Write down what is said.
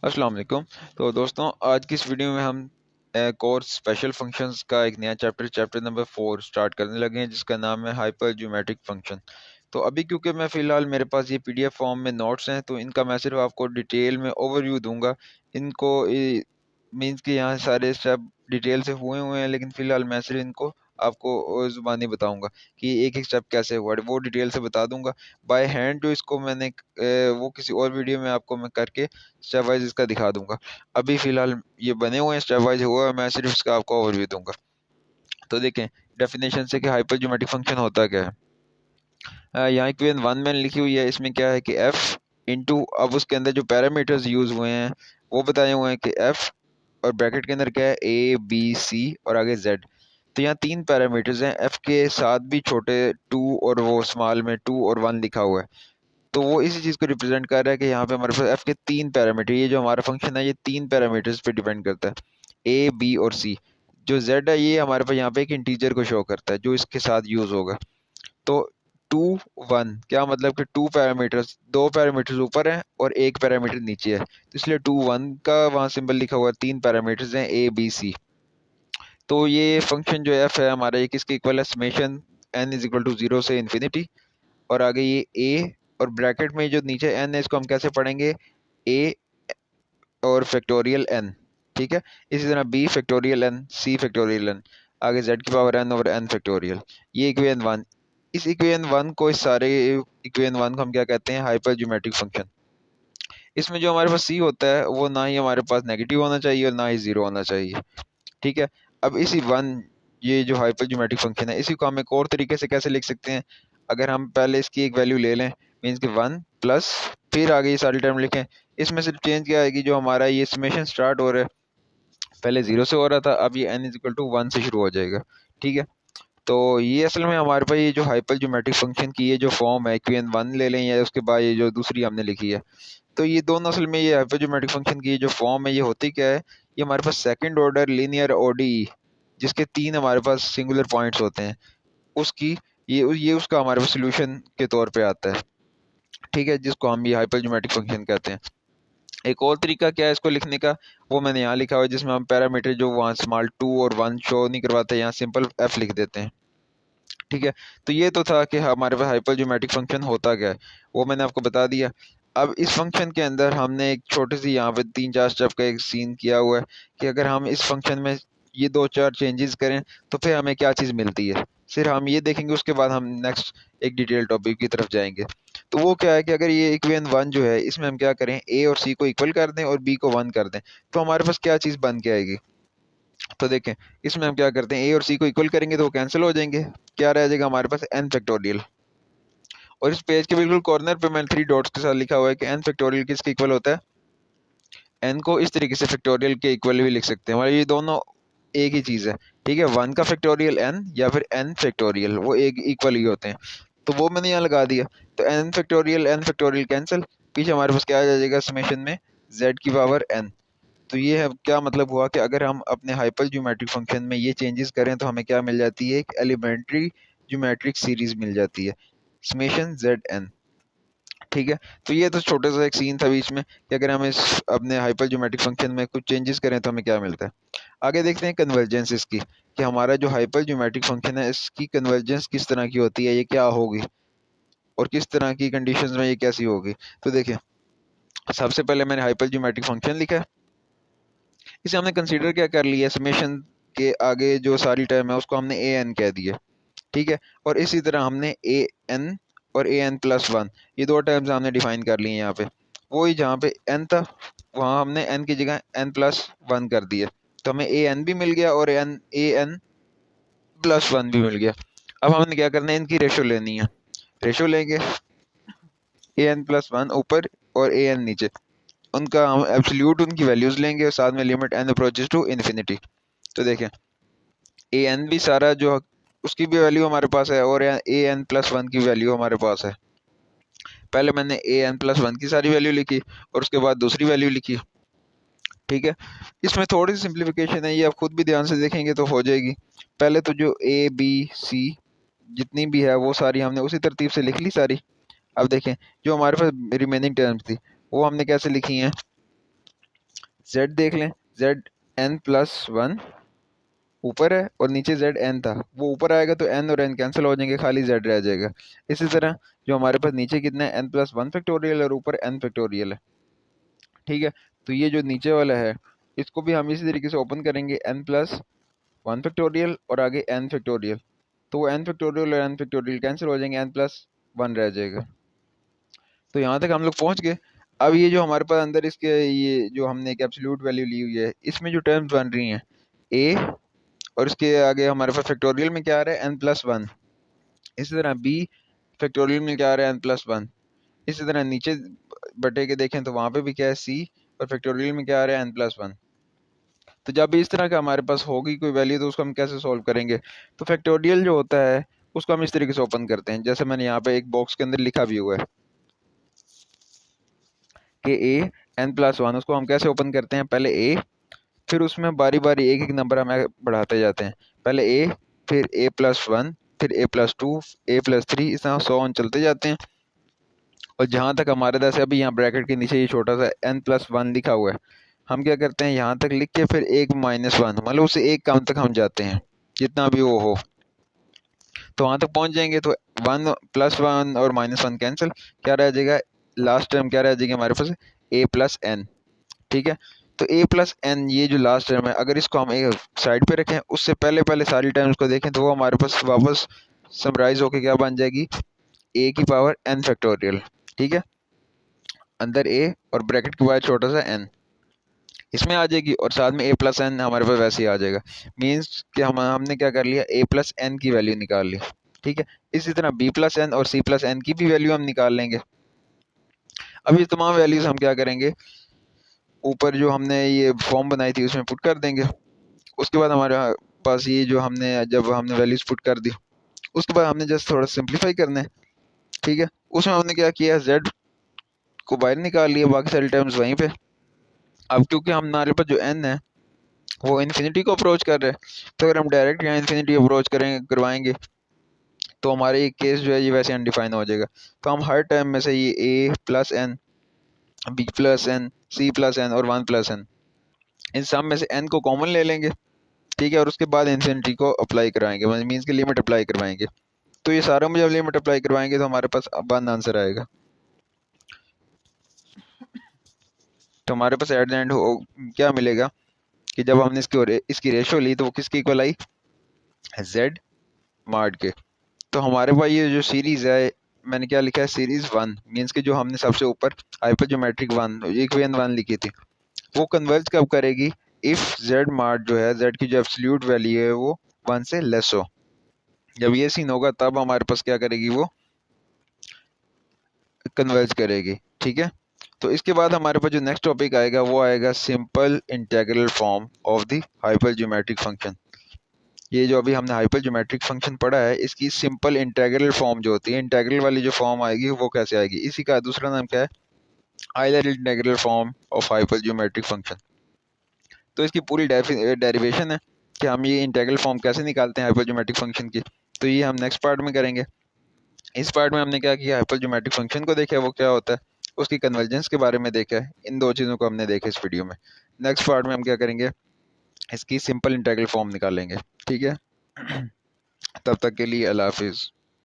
अस्सलाम वालेकुम। तो दोस्तों, आज की इस वीडियो में हम कोर्स स्पेशल फंक्शंस का एक नया चैप्टर नंबर 4 स्टार्ट करने लगे हैं, जिसका नाम है हाइपर ज्योमेट्रिक फंक्शन। तो अभी क्योंकि मैं फ़िलहाल मेरे पास ये पीडीएफ फॉर्म में नोट्स हैं, तो इनका मैं सिर्फ आपको डिटेल में ओवरव्यू दूंगा। इनको मींस कि यहाँ सारे स्टेप डिटेल से हुए हुए हैं, लेकिन फ़िलहाल मैं सिर्फ इनको आपको ज़ुबानी बताऊंगा कि एक एक स्टेप कैसे हुआ है, वो डिटेल से बता दूंगा। बाय हैंड जो इसको मैंने वो किसी और वीडियो में आपको मैं करके स्टेप वाइज इसका दिखा दूंगा। अभी फ़िलहाल ये बने हुए हैं, स्टेप वाइज हुआ है, मैं सिर्फ इसका आपको ओवरव्यू दूंगा। तो देखें डेफिनेशन से कि हाइपर ज्योमेट्रिक फंक्शन होता क्या है। यहाँ इक्वेशन 1 में लिखी हुई है, इसमें क्या है कि एफ इंटू, अब उसके अंदर जो पैरामीटर्स यूज़ हुए हैं वो बताए हुए हैं कि एफ, और ब्रैकेट के अंदर क्या है, ए बी सी और आगे जेड। तो यहाँ 3 पैरामीटर्स हैं, एफ के साथ भी छोटे 2 और वो स्मॉल में 2 और 1 लिखा हुआ है। तो वो इसी चीज़ को रिप्रेजेंट कर रहा है कि यहाँ पे हमारे पास एफ के 3 पैरामीटर, ये जो हमारा फंक्शन है ये 3 पैरामीटर्स पे डिपेंड करता है, ए बी और सी। जो जेड है ये हमारे पास यहाँ पे एक इंटीजर को शो करता है जो इसके साथ यूज़ होगा। तो 2 1 क्या मतलब कि 2 पैरामीटर्स, 2 पैरामीटर्स ऊपर हैं और 1 पैरामीटर नीचे है, तो इसलिए 2 1 का वहाँ सिंबल लिखा हुआ है। 3 पैरामीटर्स हैं ए बी सी। तो ये फंक्शन जो एफ है हमारा, ये किसके इक्वल है, summation n is equal to 0 से इन्फिनिटी, और आगे ये ए, और ब्रैकेट में जो नीचे एन है इसको हम कैसे पढ़ेंगे, ए और फैक्टोरियल एन। ठीक है, इसी तरह B factorial n, C factorial n, आगे जेड की power n over n factorial. ये इक्वेशन 1। इस इक्वेशन 1 को, इस सारे इक्वेशन 1 को हम क्या कहते हैं, हाइपर ज्योमेट्रिक फंक्शन। इसमें जो हमारे पास सी होता है वो ना ही हमारे पास नेगेटिव होना चाहिए और ना ही जीरो होना चाहिए। ठीक है, अब इसी 1, ये जो हाइपर ज्योमेट्रिक फंक्शन है, इसी को हम एक और तरीके से कैसे लिख सकते हैं। अगर हम पहले इसकी एक वैल्यू ले लें, मीन्स कि 1 प्लस, फिर आगे ये सारी टर्म लिखें, इसमें सिर्फ चेंज क्या आएगी, जो हमारा ये समेशन स्टार्ट हो रहा है पहले 0 से हो रहा था, अब ये n इज इक्वल टू 1 से शुरू हो जाएगा। ठीक है, तो ये असल में हमारे पास ये जो हाइपर ज्योमेट्रिक फंक्शन की ये जो फॉर्म है, इक्वेशन 1 ले लें या उसके बाद ये जो दूसरी हमने लिखी है, तो ये दोनों असल में ये हाइपर ज्योमेट्रिक फंक्शन की जो फॉर्म है ये होती क्या है, ये हमारे पास सेकंड ऑर्डर लीनियर ओडी, जिसके 3 हमारे पास सिंगुलर पॉइंट्स होते हैं, उसकी ये उसका हमारे पास सोल्यूशन के तौर पे आता है। ठीक है, जिसको हम ये हाइपर ज्योमेट्रिक फंक्शन कहते हैं। एक और तरीका क्या है इसको लिखने का, वो मैंने यहाँ लिखा हुआ है, जिसमें हम पैरामीटर जो वहाँ स्मॉल 2 और 1 शो नहीं करवाते, यहाँ सिंपल एफ लिख देते हैं। ठीक है, तो ये तो था कि हमारे पास हाइपर ज्योमेट्रिक फंक्शन होता क्या है, वो मैंने आपको बता दिया। अब इस फंक्शन के अंदर हमने एक छोटी सी यहाँ पे 3 4 स्टेप का एक सीन किया हुआ है कि अगर हम इस फंक्शन में ये 2 4 चेंजेस करें तो फिर हमें क्या चीज़ मिलती है, सिर्फ हम ये देखेंगे, उसके बाद हम नेक्स्ट एक डिटेल टॉपिक की तरफ जाएंगे। तो वो क्या है कि अगर ये इक्वेशन 1 जो है, इसमें हम क्या करें, ए और सी को इक्वल कर दें और बी को 1 कर दें, तो हमारे पास क्या चीज़ बन के आएगी। तो देखें, इसमें हम क्या करते हैं, ए और सी को इक्वल करेंगे तो वो कैंसिल हो जाएंगे, क्या रह जाएगा हमारे पास, एन फैक्टोरियल। और इस पेज के बिल्कुल कॉर्नर पे मैंने 3 डॉट्स के साथ लिखा हुआ है कि एन फैक्टोरियल किसके इक्वल होता है, एन को इस तरीके से फैक्टोरियल के इक्वल भी लिख सकते हैं, हमारे ये दोनों एक ही चीज़ है। ठीक है, 1 का फैक्टोरियल एन या फिर एन फैक्टोरियल, वो एक इक्वल ही होते हैं। तो वो मैंने यहाँ लगा दिया, तो एन फैक्टोरियल कैंसिल, पीछे हमारे पास क्या आ जाएगा समेशन में, जेड की पावर एन। तो ये है, क्या मतलब हुआ कि अगर हम अपने हाइपर ज्योमेट्रिक फंक्शन में ये चेंजेस करें तो हमें क्या मिल जाती है, एक एलिमेंट्री ज्योमेट्रिक सीरीज मिल जाती है, समेशन जेड एन। ठीक है, तो ये तो छोटा सा एक सीन था बीच में कि अगर हम इस अपने हाइपर ज्योमेट्रिक फंक्शन में कुछ चेंजेस करें तो हमें क्या मिलता है। आगे देखते हैं कन्वर्जेंस इसकी, कि हमारा जो हाइपर ज्योमेट्रिक फंक्शन है इसकी कन्वर्जेंस किस तरह की होती है, ये क्या होगी और किस तरह की कंडीशंस में ये कैसी होगी। तो देखिए, सबसे पहले मैंने हाइपर ज्योमेट्रिक फंक्शन लिखा है, इसे हमने कंसीडर क्या कर लिया, समेशन के आगे जो सारी टर्म है उसको हमने ए एन कह दिया। ठीक है, और इसी तरह हमने ए एन और ए एन प्लस 1, ये 2 टर्म्स हमने डिफाइन कर लिए यहाँ पे। वही जहाँ पे एन था वहाँ हमने एन की जगह एन प्लस 1 कर दिया, तो हमें ए एन भी मिल गया और ए एन प्लस 1 भी मिल गया। अब हमने क्या करना है, इनकी रेशो लेनी है, रेशो लेंगे, ए एन प्लस 1 ऊपर और ए एन नीचे, उनका हम एब्सोल्यूट उनकी वैल्यूज लेंगे और साथ में limit n approaches to infinity. तो देखें, ए एन भी सारा जो उसकी भी वैल्यू हमारे पास है और ए एन प्लस 1 की वैल्यू हमारे पास है। पहले मैंने ए एन प्लस 1 की सारी वैल्यू लिखी और उसके बाद दूसरी वैल्यू लिखी। ठीक है, इसमें थोड़ी सी सिंप्लीफिकेशन है, ये आप खुद भी ध्यान से देखेंगे तो हो जाएगी। पहले तो जो ए बी सी जितनी भी है वो सारी हमने उसी तरतीब से लिख ली सारी। अब देखें, जो हमारे पास रिमेनिंग टर्म्स थी वो हमने कैसे लिखी हैं, जेड देख लें, जेड एन प्लस वन ऊपर है और नीचे जेड एन था, वो ऊपर आएगा तो एन और एन कैंसिल हो जाएंगे, खाली जेड रह जाएगा। इसी तरह जो हमारे पास नीचे कितना है, एन प्लस वन फैक्टोरियल और ऊपर एन फैक्टोरियल है, ठीक है। तो ये जो नीचे वाला है इसको भी हम इसी तरीके से ओपन करेंगे, एन प्लस वन फैक्टोरियल और आगे एन फैक्टोरियल, तो वो एन फैक्टोरियल और एन फैक्टोरियल कैंसिल हो जाएंगे, एन प्लस वन रह जाएगा। तो यहाँ तक हम लोग पहुँच गए। अब ये जो हमारे पास अंदर इसके ये जो हमने एक एब्सोल्यूट वैल्यू ली हुई है, इसमें जो टर्म्स बन रही हैं ए और इसके आगे हमारे पास फैक्टोरियल में क्या आ रहा है, एन प्लस वन। इसी तरह बी फैक्टोरियल में क्या आ रहा है, एन प्लस वन। इसी तरह नीचे बटे के देखें तो वहाँ पे भी क्या है, सी और फैक्टोरियल में क्या आ रहा है, एन प्लस वन। तो जब भी इस तरह का हमारे पास होगी कोई वैल्यू तो उसको हम कैसे सॉल्व करेंगे, तो फैक्टोरियल जो होता है उसको हम इस तरीके से ओपन करते हैं, जैसे मैंने यहाँ पे एक बॉक्स के अंदर लिखा भी हुआ है कि ए एन प्लस वन, उसको हम कैसे ओपन करते हैं, पहले ए, फिर उसमें बारी बारी एक एक नंबर हमें बढ़ाते जाते हैं, पहले ए, फिर ए प्लस वन, फिर ए प्लस टू, ए प्लस थ्री, इस तरह 100 चलते जाते हैं। और जहाँ तक हमारे पास अभी यहाँ ब्रैकेट के नीचे ये छोटा सा एन प्लस वन लिखा हुआ है, हम क्या करते हैं, यहाँ तक लिख के फिर एक माइनस वन, मतलब उससे एक काम तक हम जाते हैं जितना भी वो हो, तो वहां तक पहुंच जाएंगे। तो वन प्लस वन और माइनस वन कैंसिल, क्या रह जाएगा, लास्ट टर्म क्या रह जाएगी हमारे पास, ए प्लस एन, ठीक है। तो ए प्लस एन ये जो लास्ट टर्म है, अगर इसको हम एक साइड पे रखें, उससे पहले पहले सारी टर्म्स को देखें तो वो हमारे पास वापस समराइज होके क्या बन जाएगी, ए की पावर एन फैक्टोरियल, ठीक है। अंदर ए और ब्रैकेट के बाद छोटा सा एन इसमें आ जाएगी, और साथ में ए प्लस एन हमारे पास वैसे ही आ जाएगा। मीन्स कि हमने क्या कर लिया, ए प्लस एन की वैल्यू निकाल ली, ठीक है। इसी तरह बी प्लस एन और सी प्लस एन की भी वैल्यू हम निकाल लेंगे। अब ये तमाम वैल्यूज हम क्या करेंगे, ऊपर जो हमने ये फॉर्म बनाई थी उसमें पुट कर देंगे। उसके बाद हमारे पास ये जो हमने जब हमने वैल्यूज पुट कर दी, उसके बाद हमने जस्ट थोड़ा सिंप्लीफाई करना है, ठीक है। उसमें हमने क्या किया, जेड को बाहर निकाल लिया, बाकी सारे टर्म्स वहीं पे। अब क्योंकि हमारे पास जो एन है वो इन्फिनिटी को अप्रोच कर रहे हैं, तो अगर हम डायरेक्ट यहाँ इन्फिनिटी अप्रोच करेंगे करवाएंगे तो हमारे केस जो है ये वैसे अनडिफाइन हो जाएगा। तो हम हर टर्म में से ये A plus N, B plus N, C plus N और वन प्लस एन, इन सब में से एन को कॉमन ले लेंगे, ठीक है। और उसके बाद इन्फिनिटी को अप्लाई कराएंगे, मीन्स की लिमिट अप्लाई करवाएंगे। तो ये सारों में जब लिमिट अप्लाई करवाएंगे तो हमारे पास वन आंसर आएगा। तो हमारे पास एट द एंड क्या मिलेगा कि जब हमने इसकी रेशो ली तो वो किसकी इक्वल आई, जेड मार्ड के। तो हमारे पास ये जो सीरीज है, मैंने क्या लिखा है, सीरीज वन, मीन्स कि जो हमने सबसे ऊपर हाइपरज्योमेट्रिक वन इक्वेशन वन लिखी थी, वो कन्वर्ज कब करेगी, इफ जेड मार्ट जो है, जेड की जो एब्सोल्यूट वैल्यू है वो वन से लेस हो। जब ये सीन होगा तब हमारे पास क्या करेगी, वो कन्वर्ज करेगी, ठीक है। तो इसके बाद हमारे पास जो नेक्स्ट टॉपिक आएगा वो आएगा simple integral form of the hypergeometric function. ये जो अभी हमने हाइपरज्योमेट्रिक फंक्शन पढ़ा है, इसकी सिंपल इंटीग्रल फॉर्म जो होती है, इंटीग्रल वाली जो फॉर्म आएगी वो कैसे आएगी, इसी का दूसरा नाम क्या है, Euler integral form of hypergeometric function. तो इसकी पूरी डेरिवेशन है कि हम ये इंटीग्रल फॉर्म कैसे निकालते हैं हाइपरज्योमेट्रिक फंक्शन की, तो ये हम नेक्स्ट पार्ट में करेंगे। इस पार्ट में हमने क्या किया, हाइपरज्योमेट्रिक फंक्शन को देखा है वो क्या होता है, उसकी कन्वर्जेंस के बारे में देखा है, इन दो चीज़ों को हमने देखा इस वीडियो में। नेक्स्ट पार्ट में हम क्या करेंगे, इसकी सिंपल इंटीग्रल फॉर्म निकालेंगे, ठीक है। तब तक के लिए अल्लाह हाफिज़।